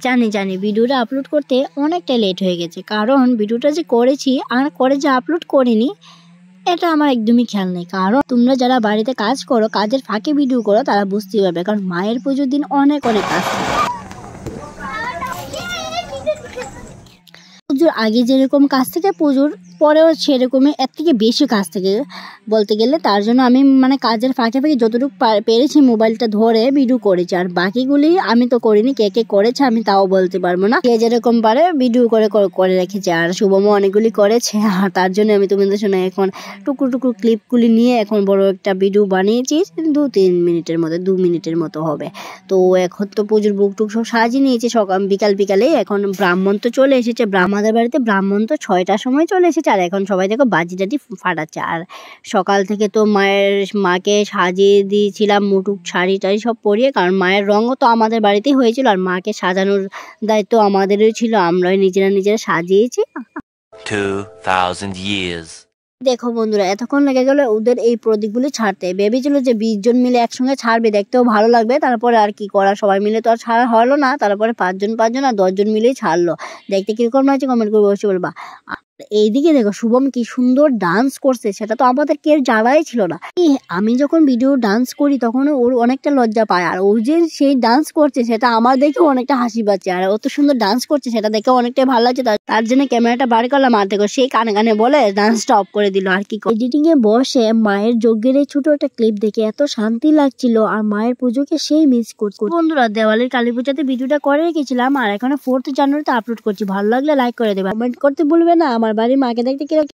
জানি জানি ভিডিওটা আপলোড করতে অনেকটা লেট হয়ে গেছে, কারণ ভিডিওটা যে করেছি আর করে যে আপলোড করিনি এটা আমার একদমই খেয়াল নেই। কারণ তোমরা যারা বাড়িতে কাজ করো, কাজের ফাঁকে ভিডিও করো, তারা বুঝতেই পারবে, কারণ মায়ের পুজোর দিন অনেক অনেক কাজ থাকে। পুজোর আগে যেরকম কাজ থেকে পুজোর পরেও সেরকমই এর থেকে বেশি কাজ থেকে বলতে গেলে। তার জন্য আমি কাজের ফাঁকে ফাঁকে যতটুকু পেরেছি মোবাইলটা ধরে ভিডিও করেছি, আর বাকিগুলি আমি তো করিনি। কে কে করেছে আমি তাও বলতে পারবো না, কে যেরকম পারে ভিডিও করে করে রেখেছে। আর শুভমও অনেকগুলি করেছে, আর তার জন্য আমি তোমাদের সঙ্গে এখন টুকরো টুকরো ক্লিপগুলি নিয়ে এখন বড় একটা ভিডিও বানিয়েছি। 2 মিনিটের মতো হবে। তো এখন তো পুজোর বুক টুক সব সাজিয়ে নিয়েছি সকাল বিকালে। এখন ব্রাহ্মণ তো চলে এসেছে, আমাদের বাড়িতে ব্রাহ্মণ তো 6টার সময় চলে এসেছে। আর এখন সবাই দেখো বাজি টাজি ফাটাচ্ছে। আর সকাল থেকে তো মাকে সাজিয়ে দিয়েছিলাম, মুটুক শাড়ি টাড়ি সব পরিয়ে, কারণ মায়ের রঙও তো আমাদের বাড়িতেই হয়েছিল, আর মাকে সাজানোর দায়িত্ব আমাদেরই ছিল, আমরাই নিজেরা সাজিয়েছি। 2000 years। দেখো বন্ধুরা, এতক্ষণ লেগে গেল ওদের এই প্রদীপগুলি ছাড়তে। ভেবেছিল যে 20 জন মিলে একসঙ্গে ছাড়বে, দেখতেও ভালো লাগবে। তারপরে আর কি করা, সবাই মিলে তো আর ছাড়া হলো না। তারপরে 5 জন আর 10 জন মিলেই ছাড়লো। দেখতে কিরকম লাগছে কমেন্ট করে অবশ্যই বলবা। এইদিকে দেখো শুভম কি সুন্দর ডান্স করছে, সেটা তো আমাদের কেউ জানাই ছিল না। আমি যখন ভিডিও ডান্স করি তখন ওর অনেকটা লজ্জা পায়, আর ও যে সেই ডান্স করছে সেটা আমার দেখে অনেকটা হাসি পাচ্ছে। আর অত সুন্দর ডান্স করছে সেটা দেখে অনেকটাই ভালো লাগছে। তার জন্য ক্যামেরাটা বার করলাম, আর দেখো সেই কানে কানে বলে ডান্সটা অফ করে দিল। আর কি এডিটিং এ বসে মায়ের যজ্ঞের এই ছোট একটা ক্লিপ দেখে এত শান্তি লাগছিল, আর মায়ের পুজোকে সেই মিস করছে। বন্ধুরা, দেওয়ালির কালী পূজাতে ভিডিওটা করে রেখেছিলাম, আর এখন 4th জানুয়ারিতে আপলোড করছি। ভালো লাগলে লাইক করে দেবে, কমেন্ট করতে ভুলবে না। আমার বাড়ির মাকে দেখতে কিরকম